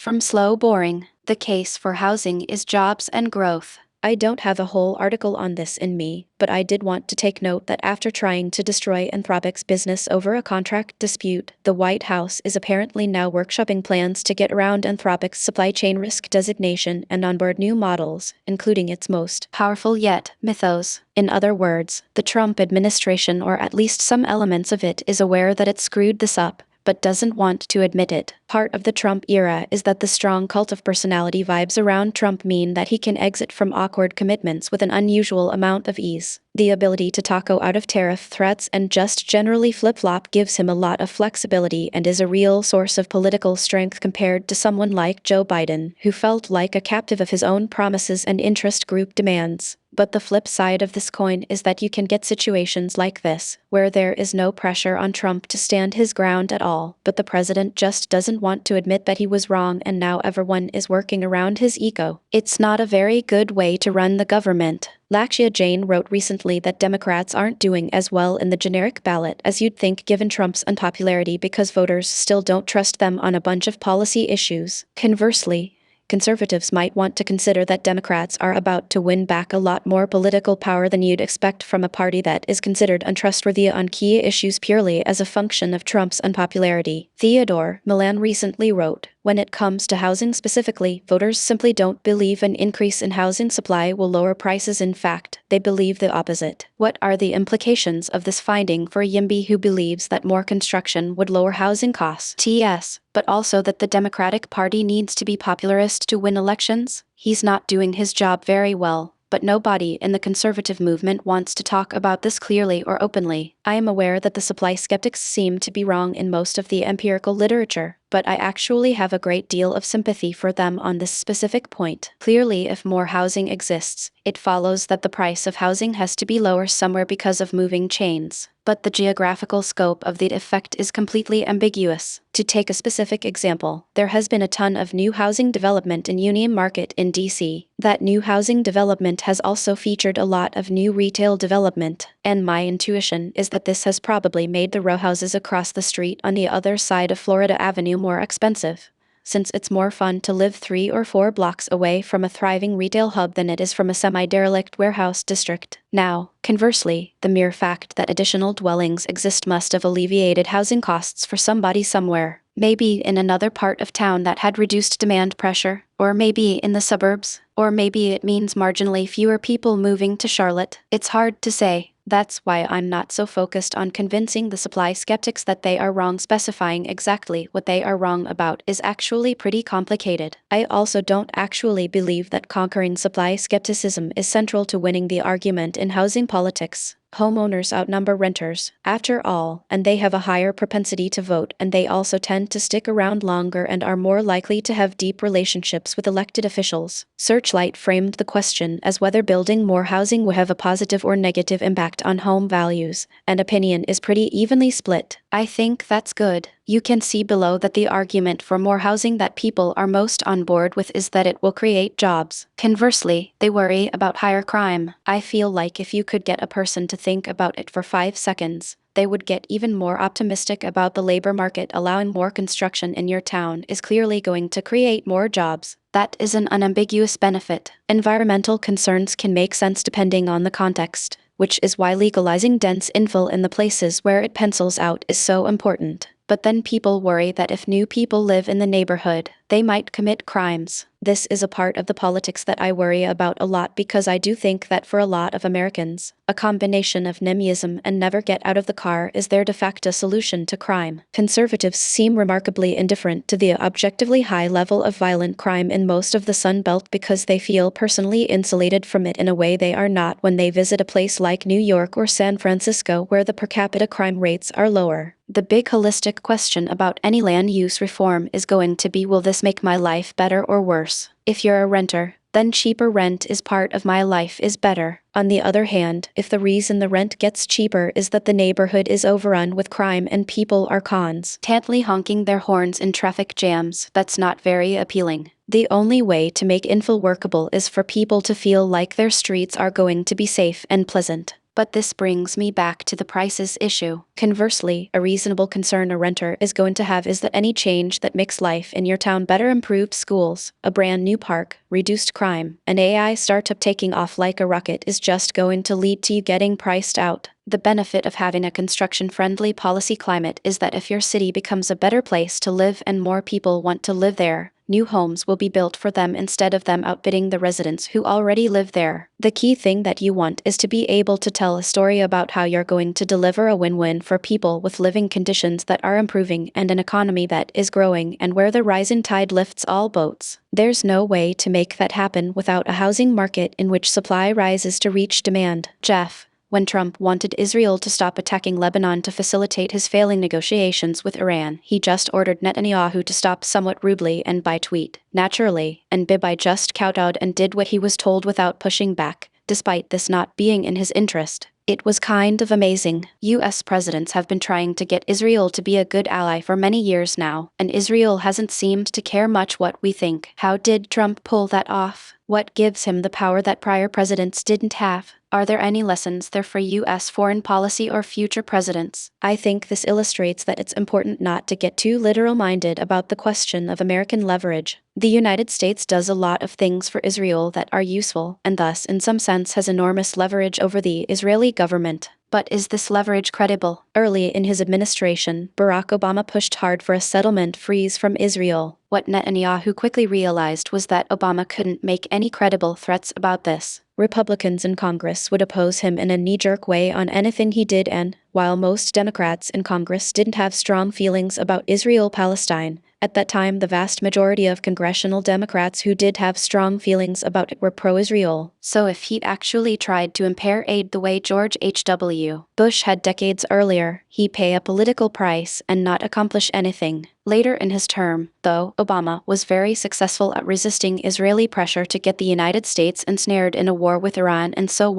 From Slow Boring, the case for housing is jobs and growth. I don't have a whole article on this in me, but I did want to take note that after trying to destroy Anthropic's business over a contract dispute, the White House is apparently now workshopping plans to get around Anthropic's supply chain risk designation and onboard new models, including its most powerful yet mythos. In other words, the Trump administration, or at least some elements of it, is aware that it screwed this up, but doesn't want to admit it. Part of the Trump era is that the strong cult of personality vibes around Trump mean that he can exit from awkward commitments with an unusual amount of ease. The ability to taco out of tariff threats and just generally flip-flop gives him a lot of flexibility and is a real source of political strength compared to someone like Joe Biden, who felt like a captive of his own promises and interest group demands. But the flip side of this coin is that you can get situations like this, where there is no pressure on Trump to stand his ground at all, but the president just doesn't want to admit that he was wrong and now everyone is working around his ego. It's not a very good way to run the government. Lakshya Jain wrote recently that Democrats aren't doing as well in the generic ballot as you'd think given Trump's unpopularity because voters still don't trust them on a bunch of policy issues. Conversely, conservatives might want to consider that Democrats are about to win back a lot more political power than you'd expect from a party that is considered untrustworthy on key issues purely as a function of Trump's unpopularity. Theodore Milan recently wrote, "When it comes to housing specifically, voters simply don't believe an increase in housing supply will lower prices. In fact, they believe the opposite." What are the implications of this finding for a YIMBY who believes that more construction would lower housing costs? T.S. But also that the Democratic Party needs to be popularist to win elections? He's not doing his job very well. But nobody in the conservative movement wants to talk about this clearly or openly. I am aware that the supply skeptics seem to be wrong in most of the empirical literature, but I actually have a great deal of sympathy for them on this specific point. Clearly, if more housing exists, it follows that the price of housing has to be lower somewhere because of moving chains. But the geographical scope of the effect is completely ambiguous. To take a specific example, there has been a ton of new housing development in Union Market in DC. That new housing development has also featured a lot of new retail development, and my intuition is that this has probably made the row houses across the street on the other side of Florida Avenue more expensive, since it's more fun to live 3 or 4 blocks away from a thriving retail hub than it is from a semi-derelict warehouse district. Now, conversely, the mere fact that additional dwellings exist must have alleviated housing costs for somebody somewhere. Maybe in another part of town that had reduced demand pressure, or maybe in the suburbs, or maybe it means marginally fewer people moving to Charlotte. It's hard to say. That's why I'm not so focused on convincing the supply skeptics that they are wrong. Specifying exactly what they are wrong about is actually pretty complicated. I also don't actually believe that conquering supply skepticism is central to winning the argument in housing politics. Homeowners outnumber renters, after all, and they have a higher propensity to vote, and they also tend to stick around longer and are more likely to have deep relationships with elected officials. Searchlight framed the question as whether building more housing would have a positive or negative impact on home values, and opinion is pretty evenly split. I think that's good. You can see below that the argument for more housing that people are most on board with is that it will create jobs. Conversely, they worry about higher crime. I feel like if you could get a person to think about it for 5 seconds, they would get even more optimistic about the labor market. Allowing more construction in your town is clearly going to create more jobs. That is an unambiguous benefit. Environmental concerns can make sense depending on the context, which is why legalizing dense infill in the places where it pencils out is so important. But then people worry that if new people live in the neighborhood, they might commit crimes. This is a part of the politics that I worry about a lot because I do think that for a lot of Americans, a combination of NIMBYism and never get out of the car is their de facto solution to crime. Conservatives seem remarkably indifferent to the objectively high level of violent crime in most of the Sun Belt because they feel personally insulated from it in a way they are not when they visit a place like New York or San Francisco where the per capita crime rates are lower. The big holistic question about any land use reform is going to be, will this make my life better or worse? If you're a renter, then cheaper rent is part of my life is better. On the other hand, if the reason the rent gets cheaper is that the neighborhood is overrun with crime and people are constantly honking their horns in traffic jams, that's not very appealing. The only way to make infill workable is for people to feel like their streets are going to be safe and pleasant. But this brings me back to the prices issue. Conversely, a reasonable concern a renter is going to have is that any change that makes life in your town better, improved schools, a brand new park, reduced crime, an AI startup taking off like a rocket, is just going to lead to you getting priced out. The benefit of having a construction-friendly policy climate is that if your city becomes a better place to live and more people want to live there, new homes will be built for them instead of them outbidding the residents who already live there. The key thing that you want is to be able to tell a story about how you're going to deliver a win-win for people with living conditions that are improving and an economy that is growing and where the rising tide lifts all boats. There's no way to make that happen without a housing market in which supply rises to reach demand. Jeff, when Trump wanted Israel to stop attacking Lebanon to facilitate his failing negotiations with Iran, he just ordered Netanyahu to stop somewhat rudely and by tweet. Naturally, and Bibi just kowtowed and did what he was told without pushing back, despite this not being in his interest. It was kind of amazing. US presidents have been trying to get Israel to be a good ally for many years now, and Israel hasn't seemed to care much what we think. How did Trump pull that off? What gives him the power that prior presidents didn't have? Are there any lessons there for US foreign policy or future presidents? I think this illustrates that it's important not to get too literal-minded about the question of American leverage. The United States does a lot of things for Israel that are useful, and thus, in some sense, has enormous leverage over the Israeli government. But is this leverage credible? Early in his administration, Barack Obama pushed hard for a settlement freeze from Israel. What Netanyahu quickly realized was that Obama couldn't make any credible threats about this. Republicans in Congress would oppose him in a knee-jerk way on anything he did, and, while most Democrats in Congress didn't have strong feelings about Israel-Palestine, at that time the vast majority of congressional Democrats who did have strong feelings about it were pro-Israel. So if he'd actually tried to impair aid the way George H.W. Bush had decades earlier, he'd pay a political price and not accomplish anything. Later in his term, though, Obama was very successful at resisting Israeli pressure to get the United States ensnared in a war with Iran, and so